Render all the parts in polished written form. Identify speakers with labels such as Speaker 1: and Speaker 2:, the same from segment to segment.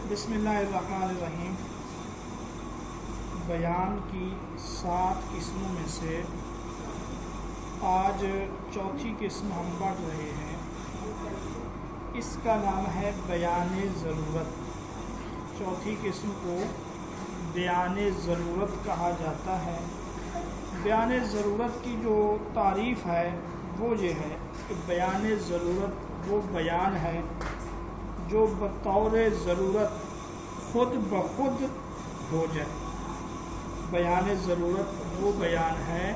Speaker 1: بسم اللہ الرحمن الرحیم۔ بیان کی 7 قسموں میں سے آج چوتھی قسم ہم پڑھ رہے ہیں۔ اس کا نام ہے بیان ضرورت۔ چوتھی قسم کو بیان ضرورت کہا جاتا ہے۔ بیان ضرورت کی جو تعریف ہے وہ یہ ہے کہ بیان ضرورت وہ بیان ہے جو بطور ضرورت خود بخود ہو جائے۔ بیان ضرورت وہ بیان ہے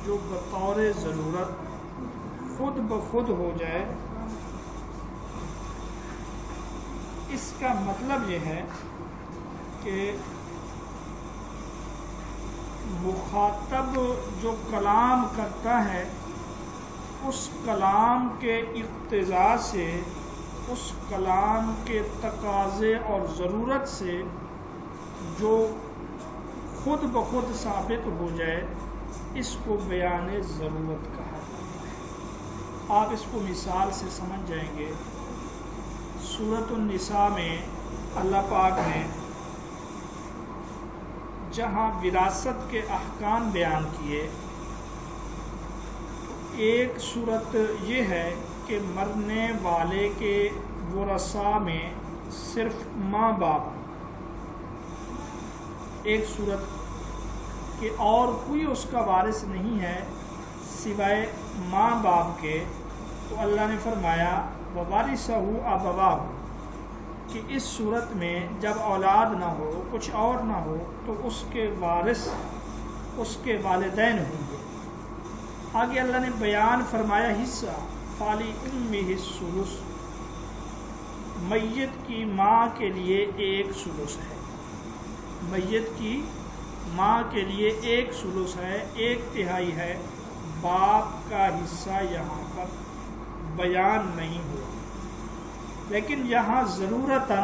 Speaker 1: جو بطور ضرورت خود بخود ہو جائے۔ اس کا مطلب یہ ہے کہ مخاطب جو کلام کرتا ہے اس کلام کے اقتضاء سے، اس کلام کے تقاضے اور ضرورت سے جو خود بخود ثابت ہو جائے، اس کو بیان ضرورت کہا جاتا ہے۔ آپ اس کو مثال سے سمجھ جائیں گے۔ سورۃ النساء میں اللہ پاک نے جہاں وراثت کے احکام بیان کیے، ایک صورت یہ ہے کہ مرنے والے کے ورثاء میں صرف ماں باپ، ایک صورت کہ اور کوئی اس کا وارث نہیں ہے سوائے ماں باپ کے، تو اللہ نے فرمایا وَوَارِثَهُ أَبَوَاهُ کہ اس صورت میں جب اولاد نہ ہو، کچھ اور نہ ہو، تو اس کے وارث اس کے والدین ہوں گے۔ آگے اللہ نے بیان فرمایا حصہ فَلِأُمِّهِ السُّدُسُ، میت کی ماں کے لیے 1 سدس ہے۔ میت کی ماں کے لیے 1 سدس ہے، 1/3 ہے۔ باپ کا حصہ یہاں پر بیان نہیں ہوا، لیکن یہاں ضرورتاً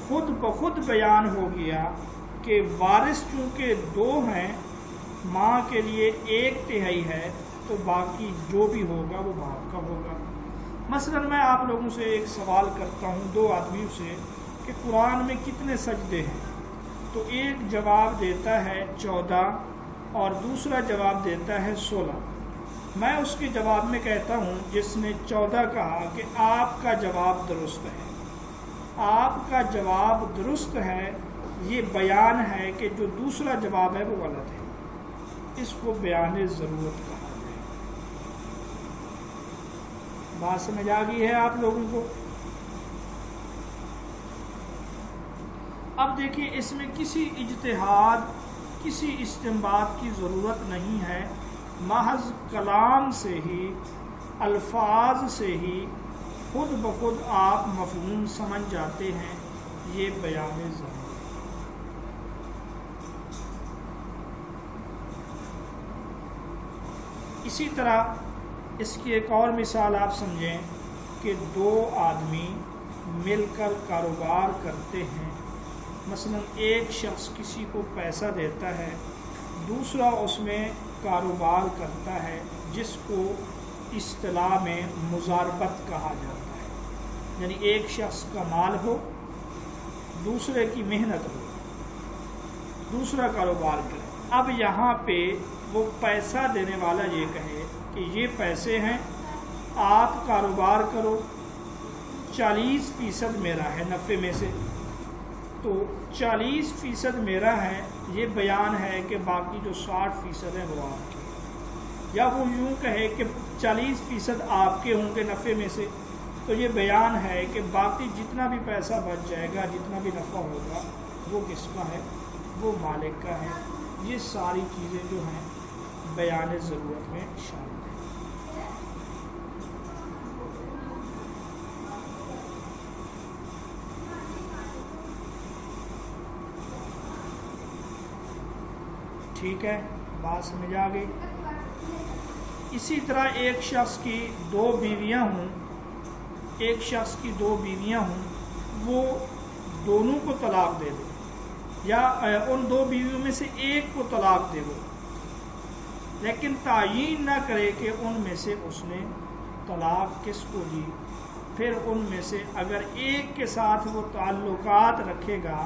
Speaker 1: خود بخود بیان ہو گیا کہ وارث چونکہ 2 ہیں، ماں کے لیے 1/3 ہے، تو باقی جو بھی ہوگا وہ باپ کا ہوگا۔ مثلاً میں آپ لوگوں سے ایک سوال کرتا ہوں 2 آدمیوں سے کہ قرآن میں کتنے سجدے ہیں، تو ایک جواب دیتا ہے 14 اور دوسرا جواب دیتا ہے 16۔ میں اس کے جواب میں کہتا ہوں جس نے 14 کہا کہ آپ کا جواب درست ہے، آپ کا جواب درست ہے، یہ بیان ہے کہ جو دوسرا جواب ہے وہ غلط ہے۔ اس کو بیان ضرورت کہا جائے۔ بات سمجھ آ گئی ہے آپ لوگوں کو؟ اب دیکھیے، اس میں کسی اجتہاد، کسی استنباط کی ضرورت نہیں ہے، محض کلام سے ہی، الفاظ سے ہی خود بخود آپ مفہوم سمجھ جاتے ہیں۔ یہ بیان ضرورت۔ اسی طرح اس کی ایک اور مثال آپ سمجھیں کہ 2 آدمی مل کر کاروبار کرتے ہیں۔ مثلا ایک شخص کسی کو پیسہ دیتا ہے، دوسرا اس میں کاروبار کرتا ہے، جس کو اصطلاح میں مضاربت کہا جاتا ہے۔ یعنی ایک شخص کا مال ہو، دوسرے کی محنت ہو، دوسرا کاروبار کرے۔ اب یہاں پہ وہ پیسہ دینے والا یہ کہے کہ یہ پیسے ہیں، آپ کاروبار کرو، 40% میرا ہے نفع میں سے، تو 40% میرا ہے، یہ بیان ہے کہ باقی جو 60% ہیں وہ آپ کے۔ یا وہ یوں کہے کہ 40% آپ کے ہوں گے نفع میں سے، تو یہ بیان ہے کہ باقی جتنا بھی پیسہ بچ جائے گا، جتنا بھی نفع ہوگا، وہ کس کا ہے؟ وہ مالک کا ہے۔ یہ ساری چیزیں جو ہیں بیان ضرورت میں شامل ہیں۔ ٹھیک ہے، بات سمجھ آ گئی؟ اسی طرح ایک شخص کی 2 بیویاں ہوں، ایک شخص کی 2 بیویاں ہوں، وہ دونوں کو طلاق دے دے، یا ان 2 بیویوں میں سے ایک کو طلاق دے دو، لیکن تعیین نہ کرے کہ ان میں سے اس نے طلاق کس کو دی، پھر ان میں سے اگر ایک کے ساتھ وہ تعلقات رکھے گا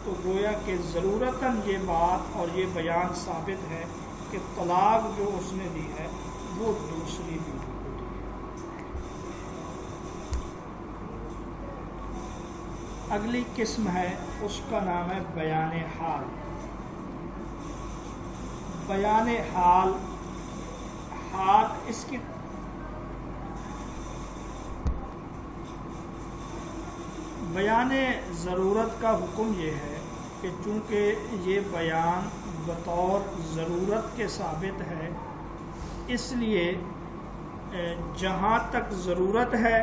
Speaker 1: تو گویا کہ ضرورتاً یہ بات اور یہ بیان ثابت ہے کہ طلاق جو اس نے دی ہے وہ دوسری بیوی کو دی ہے۔ اگلی قسم ہے، اس کا نام ہے بیان حال۔ بیان حال، اس کی بیان ضرورت کا حکم یہ ہے کہ چونکہ یہ بیان بطور ضرورت کے ثابت ہے، اس لیے جہاں تک ضرورت ہے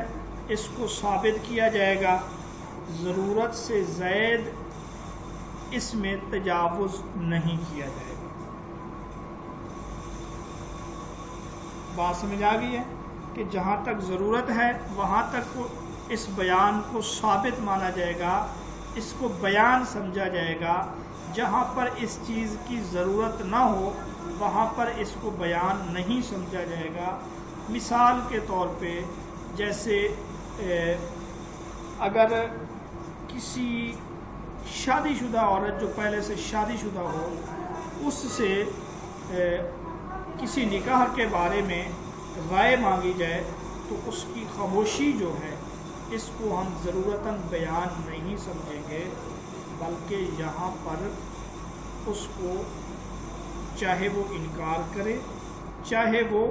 Speaker 1: اس کو ثابت کیا جائے گا، ضرورت سے زائد اس میں تجاوز نہیں کیا جائے گا۔ بات سمجھ آ گئی ہے کہ جہاں تک ضرورت ہے وہاں تک اس بیان کو ثابت مانا جائے گا، اس کو بیان سمجھا جائے گا۔ جہاں پر اس چیز کی ضرورت نہ ہو وہاں پر اس کو بیان نہیں سمجھا جائے گا۔ مثال کے طور پہ جیسے اگر کسی شادی شدہ عورت جو پہلے سے شادی شدہ ہو، اس سے کسی نکاح کے بارے میں رائے مانگی جائے تو اس کی خاموشی جو ہے اس کو ہم ضرورتاً بیان نہیں سمجھیں گے، بلکہ یہاں پر اس کو چاہے وہ انکار کرے چاہے وہ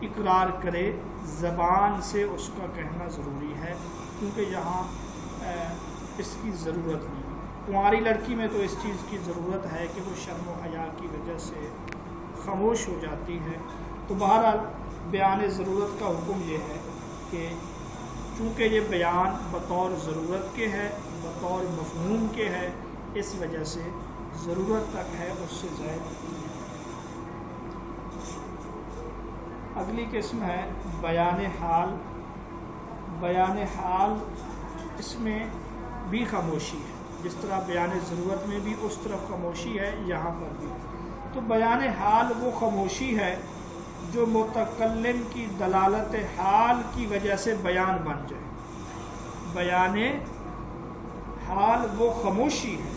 Speaker 1: اقرار کرے، زبان سے اس کا کہنا ضروری ہے، کیونکہ یہاں اس کی ضرورت نہیں۔ کنواری لڑکی میں تو اس چیز کی ضرورت ہے کہ وہ شرم و حیا کی وجہ سے خاموش ہو جاتی ہے۔ تو بہرحال بیان ضرورت کا حکم یہ ہے کہ چونکہ یہ بیان بطور ضرورت کے ہے، بطور مفہوم کے ہے، اس وجہ سے ضرورت تک ہے، اس سے زائد نہیں ہے۔ اگلی قسم ہے بیان حال۔ بیان حال اس میں بھی خاموشی ہے، جس طرح بیان ضرورت میں بھی اس طرف خاموشی ہے، یہاں پر بھی۔ تو بیان حال وہ خاموشی ہے جو متکلم کی دلالت حال کی وجہ سے بیان بن جائے۔ بیان حال وہ خاموشی ہے،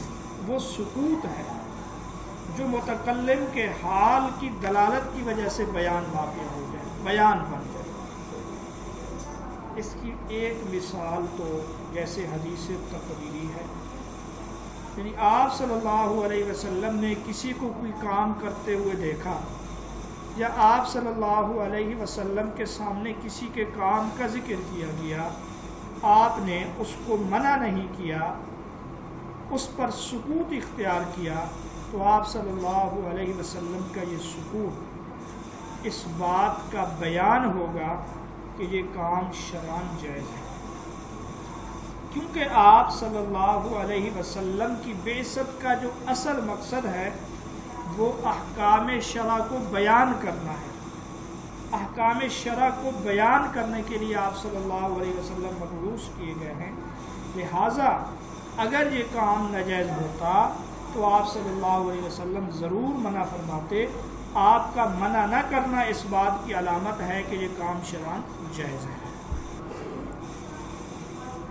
Speaker 1: وہ سکوت ہے جو متکلم کے حال کی دلالت کی وجہ سے بیان واقع ہو جائے، بیان بن جائے۔ اس کی ایک مثال تو جیسے حدیث تقریری ہے، یعنی آپ صلی اللہ علیہ وسلم نے کسی کو کوئی کام کرتے ہوئے دیکھا، یا آپ صلی اللہ علیہ وسلم کے سامنے کسی کے کام کا ذکر کیا گیا، آپ نے اس کو منع نہیں کیا، اس پر سکوت اختیار کیا، تو آپ صلی اللہ علیہ وسلم کا یہ سکوت اس بات کا بیان ہوگا کہ یہ کام شرعاً جائز ہے، کیونکہ آپ صلی اللہ علیہ وسلم کی بعثت کا جو اصل مقصد ہے وہ احکام شرع کو بیان کرنا ہے۔ احکام شرع کو بیان کرنے کے لیے آپ صلی اللہ علیہ وسلم مبعوث کیے گئے ہیں، لہٰذا اگر یہ کام ناجائز ہوتا تو آپ صلی اللہ علیہ وسلم ضرور منع فرماتے۔ آپ کا منع نہ کرنا اس بات کی علامت ہے کہ یہ کام شرعاً جائز ہے۔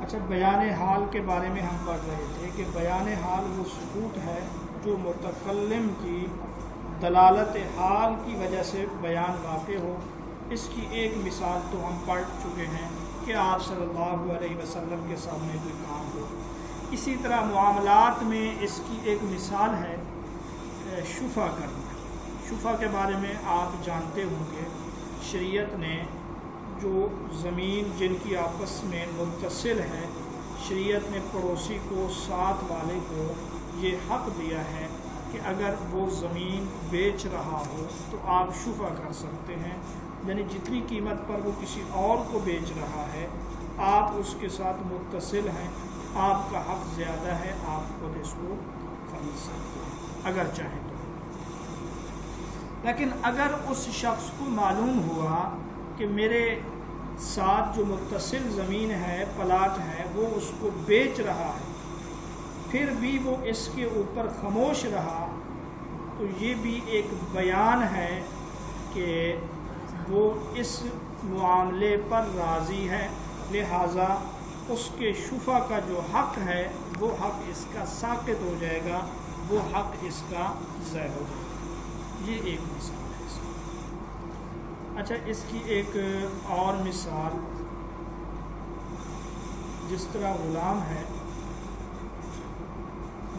Speaker 1: اچھا، بیان حال کے بارے میں ہم پڑھ رہے تھے کہ بیان حال وہ سکوت ہے جو متکلم کی دلالت حال کی وجہ سے بیان واقع ہو۔ اس کی ایک مثال تو ہم پڑھ چکے ہیں کہ آپ صلی اللہ علیہ وسلم کے سامنے کوئی کام ہو۔ اسی طرح معاملات میں اس کی ایک مثال ہے شفع کرنا۔ شفع کے بارے میں آپ جانتے ہوں گے، شریعت نے جو زمین جن کی آپس میں متصل ہے، شریعت نے پڑوسی کو، ساتھ والے کو یہ حق دیا ہے کہ اگر وہ زمین بیچ رہا ہو تو آپ شفع کر سکتے ہیں، یعنی جتنی قیمت پر وہ کسی اور کو بیچ رہا ہے آپ اس کے ساتھ متصل ہیں، آپ کا حق زیادہ ہے، آپ خود اس کو خرید سکتے ہیں اگر چاہیں تو۔ لیکن اگر اس شخص کو معلوم ہوا کہ میرے ساتھ جو متصل زمین ہے، پلاٹ ہے، وہ اس کو بیچ رہا ہے، پھر بھی وہ اس کے اوپر خاموش رہا، تو یہ بھی ایک بیان ہے کہ وہ اس معاملے پر راضی ہے، لہٰذا اس کے شفع کا جو حق ہے وہ حق اس کا ساقط ہو جائے گا، وہ حق اس کا ضائع ہو جائے گا۔ یہ ایک مثال ہے اس کی۔ اچھا، اس کی ایک اور مثال، جس طرح غلام ہے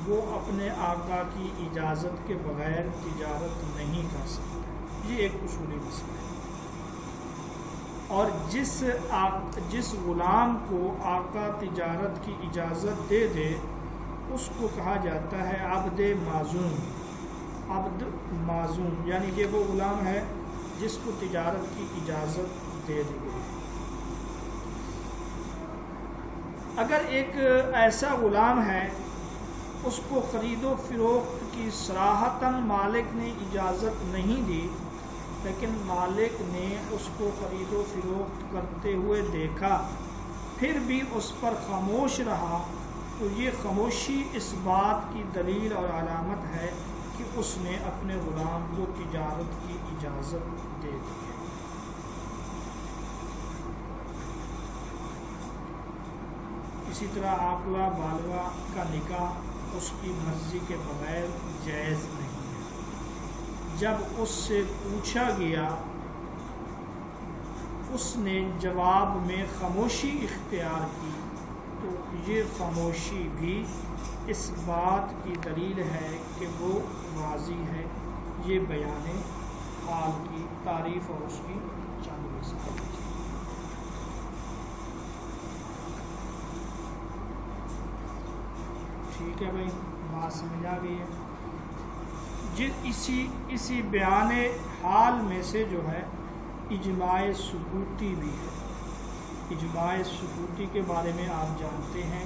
Speaker 1: وہ اپنے آقا کی اجازت کے بغیر تجارت نہیں کر سکتا، یہ ایک اصولی مسئلہ ہے۔ اور جس غلام کو آقا تجارت کی اجازت دے دے اس کو کہا جاتا ہے عبد معزوم۔ عبد معزوم یعنی کہ وہ غلام ہے جس کو تجارت کی اجازت دے دی گئی۔ اگر ایک ایسا غلام ہے اس کو خرید و فروخت کی صراحتاً مالک نے اجازت نہیں دی، لیکن مالک نے اس کو خرید و فروخت کرتے ہوئے دیکھا، پھر بھی اس پر خاموش رہا، تو یہ خاموشی اس بات کی دلیل اور علامت ہے کہ اس نے اپنے غلام کو تجارت کی اجازت دے دی ہے۔ اسی طرح عاقلہ بالغہ کا نکاح اس کی مرضی کے بغیر جائز نہیں ہے۔ جب اس سے پوچھا گیا اس نے جواب میں خاموشی اختیار کی، تو یہ خاموشی بھی اس بات کی دلیل ہے کہ وہ راضی ہے۔ یہ بیان حال کی تعریف اور اس کی چند مثال۔ ٹھیک ہے بھائی، بات سمجھ آ گئی ہے۔ اسی بیان حال میں سے جو ہے اجماع سکوتی بھی ہے۔ اجماع سکوتی کے بارے میں آپ جانتے ہیں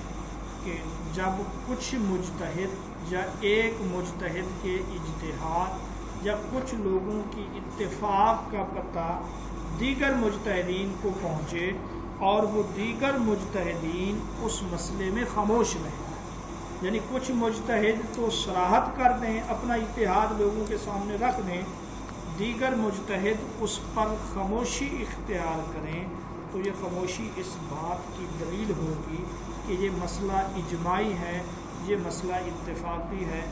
Speaker 1: کہ جب کچھ مجتہد یا ایک مجتہد کے اجتہاد یا کچھ لوگوں کی اتفاق کا پتہ دیگر مجتہدین کو پہنچے اور وہ دیگر مجتہدین اس مسئلے میں خاموش رہیں، یعنی کچھ مجتہد تو صراحت کر دیں، اپنا اجتہاد لوگوں کے سامنے رکھ دیں، دیگر مجتہد اس پر خاموشی اختیار کریں، تو یہ خاموشی اس بات کی دلیل ہوگی کہ یہ مسئلہ اجماعی ہے، یہ مسئلہ اتفاقی ہے،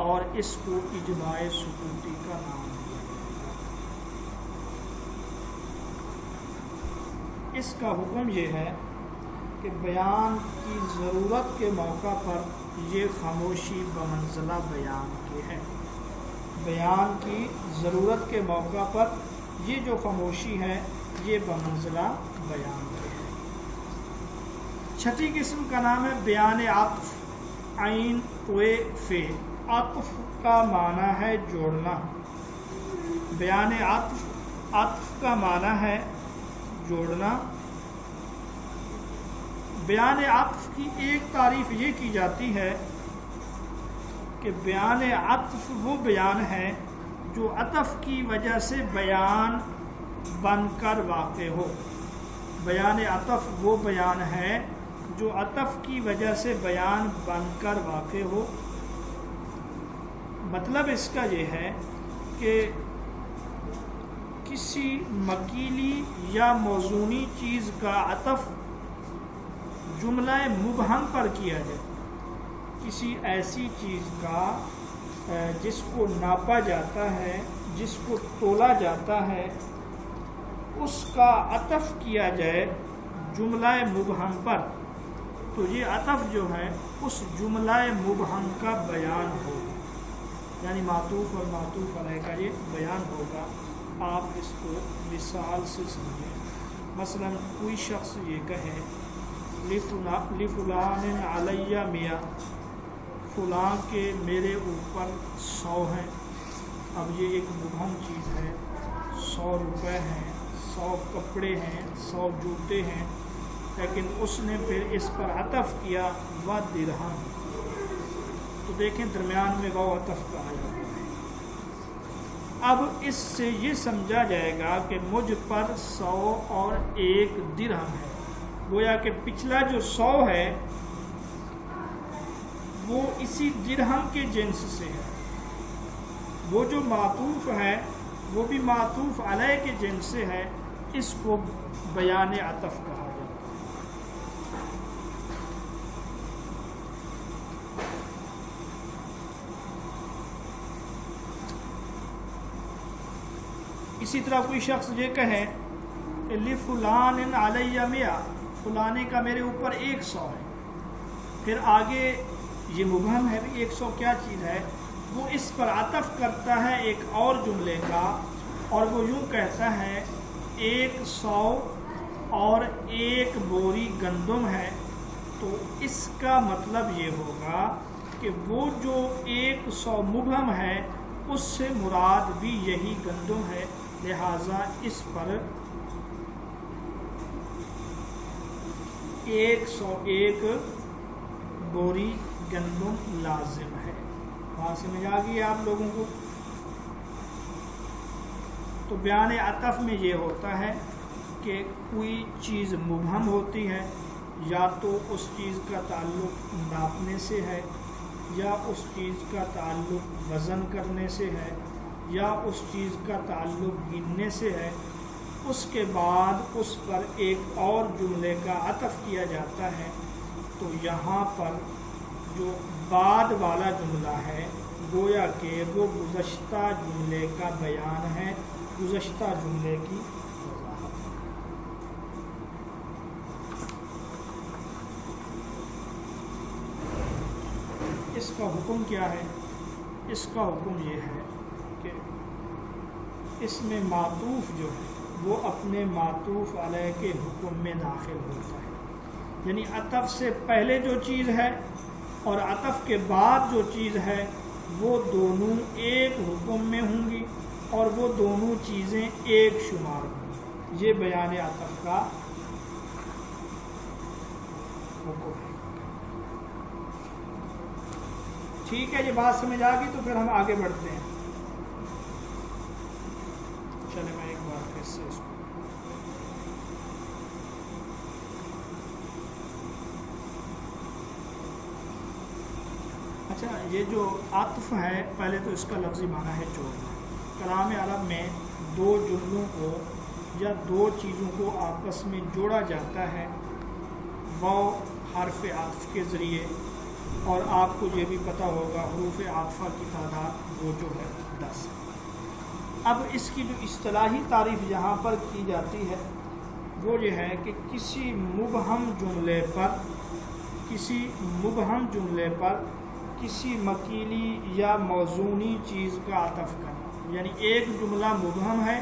Speaker 1: اور اس کو اجماع سکوتی کا نام دیا گیا۔ اس کا حکم یہ ہے کہ بیان کی ضرورت کے موقع پر یہ خاموشی بمنزلہ بیان کے ہے۔ بیان کی ضرورت کے موقع پر یہ جو خاموشی ہے یہ بمنزلہ بیان کے ہے۔ چھٹی قسم کا نام ہے بیان عطف، عین توئے فے۔ عطف کا معنی ہے جوڑنا۔ بیان عطف، عطف کا معنی ہے جوڑنا۔ بیان عطف کی ایک تعریف یہ کی جاتی ہے کہ بیان عطف وہ بیان ہے جو عطف کی وجہ سے بیان بن کر واقع ہو۔ بیان عطف وہ بیان ہے جو عطف کی وجہ سے بیان بن کر واقع ہو۔ مطلب اس کا یہ ہے کہ کسی مکیلی یا موزونی چیز کا عطف جملہ مبہم پر کیا جائے، کسی ایسی چیز کا جس کو ناپا جاتا ہے، جس کو تولا جاتا ہے، اس کا عطف کیا جائے جملہ مبہم پر، تو یہ عطف جو ہے اس جملہ مبہم کا بیان ہوگا، یعنی معطوف اور معطوف علیہ کا یہ بیان ہوگا۔ آپ اس کو مثال سے سمجھیں۔ مثلا کوئی شخص یہ کہے لفلان علیہ میاں، فلاں کے میرے اوپر 100 ہیں۔ اب یہ ایک مبہم چیز ہے، 100 روپے ہیں، 100 کپڑے ہیں، 100 جوتے ہیں، لیکن اس نے پھر اس پر عطف کیا و درہم، تو دیکھیں درمیان میں وہ عطف کہا جاتا ہے۔ اب اس سے یہ سمجھا جائے گا کہ مجھ پر 100 اور 1 درہم ہے، گویا کہ پچھلا جو 100 ہے وہ اسی درہم کے جنس سے ہے، وہ جو معطوف ہے وہ بھی معطوف علیہ کے جنس سے ہے، اس کو بیان عطف کہا جاتا ہے۔ اسی طرح کوئی شخص یہ کہے لفلان علیہ مئہ، فلانے کا میرے اوپر 100 ہے، پھر آگے یہ مبہم ہے بھی 100 کیا چیز ہے، وہ اس پر عطف کرتا ہے ایک اور جملے کا، اور وہ یوں کہتا ہے 100 اور 1 بوری گندم ہے، تو اس کا مطلب یہ ہوگا کہ وہ جو 100 مبہم ہے اس سے مراد بھی یہی گندم ہے، لہٰذا اس پر 101 بوری گندم لازم ہے۔ وہاں سمجھ آ گئی آپ لوگوں کو؟ تو بیان عطف میں یہ ہوتا ہے کہ کوئی چیز مبہم ہوتی ہے، یا تو اس چیز کا تعلق ناپنے سے ہے، یا اس چیز کا تعلق وزن کرنے سے ہے، یا اس چیز کا تعلق گننے سے ہے، اس کے بعد اس پر ایک اور جملے کا عطف کیا جاتا ہے۔ تو یہاں پر جو بعد والا جملہ ہے گویا کہ وہ گزشتہ جملے کا بیان ہے، گزشتہ جملے کی وضاحت ہے۔ اس کا حکم کیا ہے؟ اس کا حکم یہ ہے کہ اس میں معطوف جو ہے وہ اپنے معطوف علیہ کے حکم میں داخل ہوتا ہے، یعنی عطف سے پہلے جو چیز ہے اور عطف کے بعد جو چیز ہے وہ دونوں ایک حکم میں ہوں گی، اور وہ دونوں چیزیں ایک شمار ہوں گی۔ یہ بیان عطف کا حکم ہے۔ ٹھیک ہے، یہ بات سمجھ آ گئی تو پھر ہم آگے بڑھتے ہیں۔ چلے میں ایک بار پھر سے اس کو اچھا، یہ جو عطف ہے پہلے تو اس کا لفظی معنی ہے جوڑنا۔ کلام عرب میں دو جملوں کو یا دو چیزوں کو آپس میں جوڑا جاتا ہے وہ حرف عطف کے ذریعے، اور آپ کو یہ بھی پتہ ہوگا حروف عاطفہ کی تعداد وہ جو ہے 10 ہے۔ اب اس کی جو اصطلاحی تعریف یہاں پر کی جاتی ہے وہ یہ ہے کہ کسی مبہم جملے پر کسی مکیلی یا موزونی چیز کا عطف کرنا، یعنی ایک جملہ مبہم ہے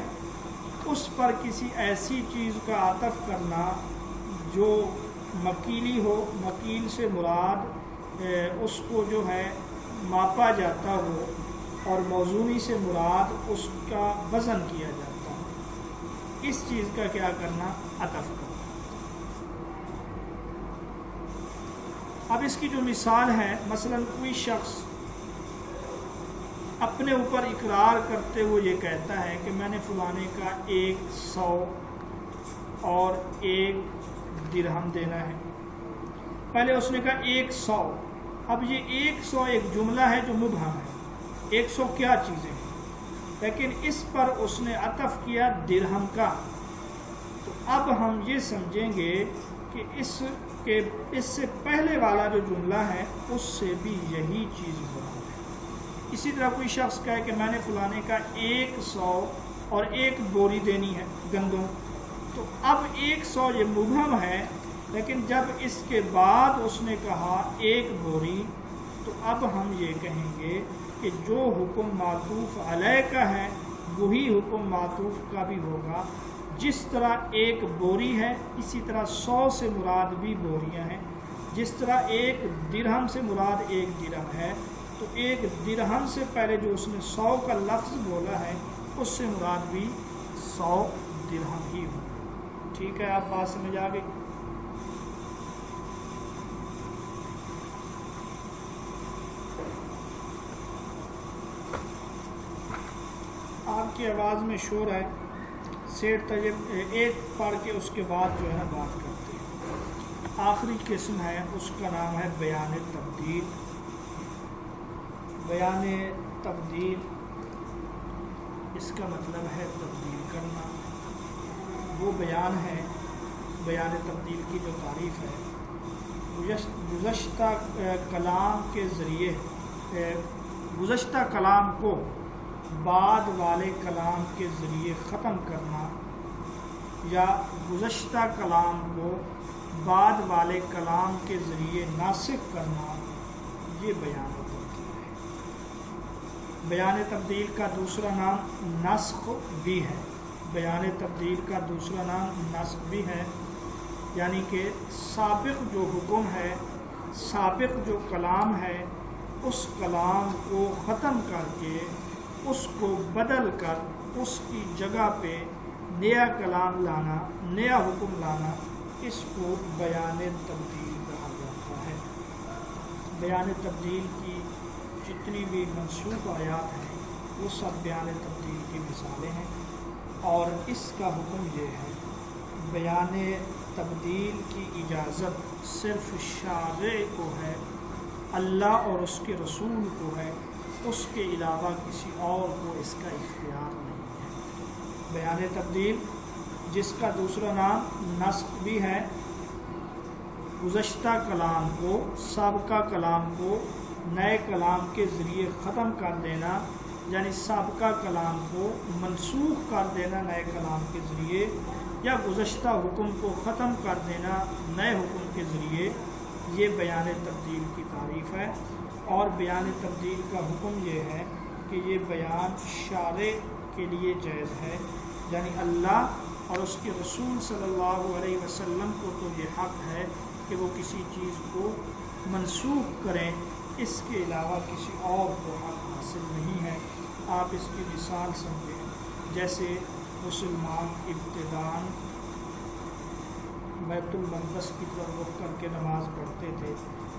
Speaker 1: اس پر کسی ایسی چیز کا عطف کرنا جو مکیلی ہو، مکیل سے مراد اس کو جو ہے ماپا جاتا ہو، اور موزونی سے مراد اس کا وزن کیا جاتا ہے، اس چیز کا کیا کرنا؟ عطف کرنا۔ اب اس کی جو مثال ہے، مثلا کوئی شخص اپنے اوپر اقرار کرتے ہوئے یہ کہتا ہے کہ میں نے فلانے کا 100 اور 1 درہم دینا ہے۔ پہلے اس نے کہا 100، اب یہ 100 ایک جملہ ہے جو مبہم ہے، 100 کیا چیزیں ہیں، لیکن اس پر اس نے عطف کیا درہم کا، تو اب ہم یہ سمجھیں گے کہ اس سے پہلے والا جو جملہ ہے اس سے بھی یہی چیز مراد ہے۔ اسی طرح کوئی شخص کہے کہ میں نے فلانے کا 100 اور 1 بوری دینی ہے گندم، تو اب 100 یہ مبہم ہے، لیکن جب اس کے بعد اس نے کہا 1 بوری، تو اب ہم یہ کہیں گے کہ جو حکم معطوف علیہ کا ہے وہی حکم معطوف کا بھی ہوگا۔ جس طرح 1 بوری ہے اسی طرح 100 سے مراد بھی بوریاں ہیں، جس طرح 1 درہم سے مراد 1 درہم ہے، تو 1 درہم سے پہلے جو اس نے 100 کا لفظ بولا ہے اس سے مراد بھی 100 درہم ہی ہو۔ ٹھیک ہے، آپ بات سمجھ آ گئی؟ آپ کی آواز میں شور ہے، سیٹ تجرب ایک پڑھ کے اس کے بعد جو ہے بات کرتے ہیں۔ آخری قسم ہے اس کا نام ہے بیان تبدیل۔ بیان تبدیل اس کا مطلب ہے تبدیل کرنا۔ وہ بیان ہے، بیان تبدیل کی جو تعریف ہے، گزشتہ کلام کے ذریعے گزشتہ کلام کو بعد والے کلام کے ذریعے ختم کرنا یا گزشتہ کلام کو بعد والے کلام کے ذریعے ناسخ کرنا، یہ بیان تبدیل ہے۔ بیان تبدیل کا دوسرا نام نسخ بھی ہے۔ بیان تبدیل کا دوسرا نام نسخ بھی ہے، یعنی کہ سابق جو حکم ہے، سابق جو کلام ہے، اس کلام کو ختم کر کے اس کو بدل کر اس کی جگہ پہ نیا کلام لانا، نیا حکم لانا، اس کو بیان تبدیل کہا جاتا ہے۔ بیان تبدیل کی جتنی بھی منسوخ آیات ہیں وہ سب بیان تبدیل کی مثالیں ہیں، اور اس کا حکم یہ ہے، بیان تبدیل کی اجازت صرف شارع کو ہے، اللہ اور اس کے رسول کو ہے، اس کے علاوہ کسی اور کو اس کا اختیار نہیں ہے۔ بیان تبدیل جس کا دوسرا نام نسخ بھی ہے، گزشتہ کلام کو، سابقہ کلام کو نئے کلام کے ذریعے ختم کر دینا، یعنی سابقہ کلام کو منسوخ کر دینا نئے کلام کے ذریعے، یا گزشتہ حکم کو ختم کر دینا نئے حکم کے ذریعے، یہ بیان تبدیل کی تعریف ہے۔ اور بیان تبدیل کا حکم یہ ہے کہ یہ بیان شارع کے لیے جائز ہے، یعنی اللہ اور اس کے رسول صلی اللہ علیہ وسلم کو تو یہ حق ہے کہ وہ کسی چیز کو منسوخ کریں، اس کے علاوہ کسی اور کو حق حاصل نہیں ہے۔ آپ اس کی مثال سمجھیں، جیسے مسلمان ابتداءً بیت المقدس کی طرف رخ کر کے نماز پڑھتے تھے،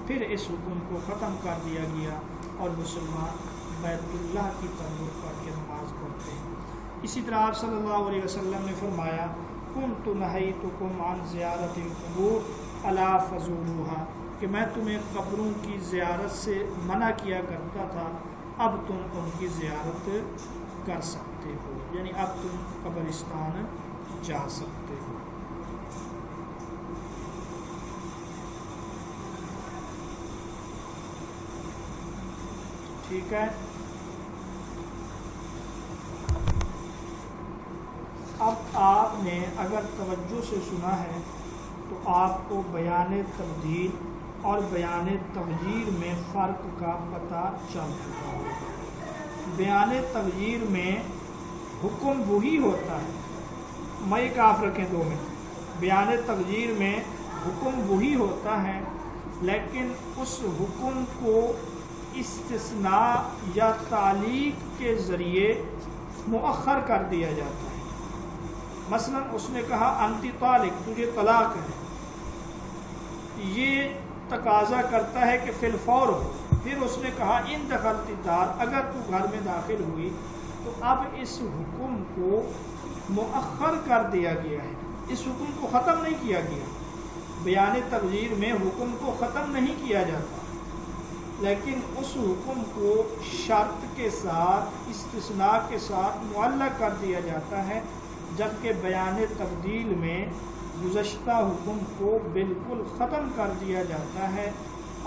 Speaker 1: پھر اس حکم کو ختم کر دیا گیا اور مسلمان بیت اللہ کی طرف رخ کر کے نماز پڑھتے ہیں۔ اسی طرح آپ صلی اللہ علیہ وسلم نے فرمایا، کنت نہیتکم عن زیارت القبور الا فزوروہا، کہ میں تمہیں قبروں کی زیارت سے منع کیا کرتا تھا، اب تم ان کی زیارت کر سکتے ہو، یعنی اب تم قبرستان جا سکتے ہو۔ ٹھیک ہے، اب آپ نے اگر توجہ سے سنا ہے تو آپ کو بیان تبدیل اور بیان تغییر میں فرق کا پتہ چل چکا ہوگا۔ بیان تغییر میں حکم وہی ہوتا ہے، میں کاف رکھیں دو میں، بیان تغییر میں حکم وہی ہوتا ہے، لیکن اس حکم کو استثناء یا تعلیق کے ذریعے مؤخر کر دیا جاتا ہے۔ مثلا اس نے کہا انتی طالق، تجھے طلاق ہے، یہ تقاضا کرتا ہے کہ فی الفور ہو۔ پھر اس نے کہا ان دخلت الدار، اگر تو گھر میں داخل ہوئی، تو اب اس حکم کو مؤخر کر دیا گیا ہے، اس حکم کو ختم نہیں کیا گیا۔ بیان تغییر میں حکم کو ختم نہیں کیا جاتا، لیکن اس حکم کو شرط کے ساتھ، استثناء کے ساتھ معلق کر دیا جاتا ہے، جبکہ بیان تبدیل میں گزشتہ حکم کو بالکل ختم کر دیا جاتا ہے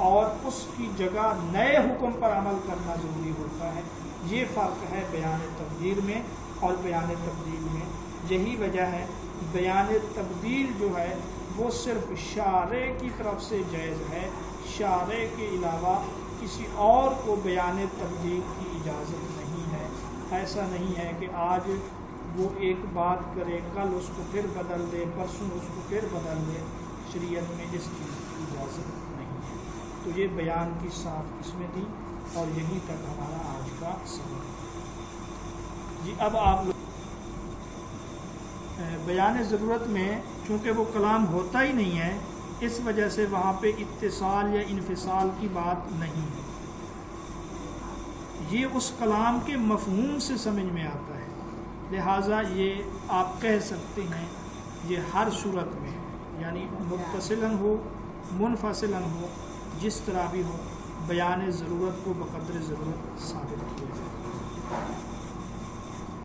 Speaker 1: اور اس کی جگہ نئے حکم پر عمل کرنا ضروری ہوتا ہے۔ یہ فرق ہے بیان تبدیل میں اور بیان تبدیل میں۔ یہی وجہ ہے بیان تبدیل جو ہے وہ صرف شارع کی طرف سے جائز ہے، شارع کے علاوہ کسی اور کو بیان تبدیل کی اجازت نہیں ہے۔ ایسا نہیں ہے کہ آج وہ ایک بات کرے، کل اس کو پھر بدل دے، پرسوں اس کو پھر بدل دے، شریعت میں اس چیز کی اجازت نہیں ہے۔ تو یہ بیان کی 7 قسمیں تھیں اور یہیں تک ہمارا آج کا سبق ہے۔ جی اب آپ بیان ضرورت میں چونکہ وہ کلام ہوتا ہی نہیں ہے، اس وجہ سے وہاں پہ اتصال یا انفصال کی بات نہیں ہے، یہ اس کلام کے مفہوم سے سمجھ میں آتا ہے، لہٰذا یہ آپ کہہ سکتے ہیں یہ ہر صورت میں، یعنی متصلاً ہو منفصلاً ہو، جس طرح بھی ہو، بیان ضرورت کو بقدر ضرورت ثابت کیا جائے۔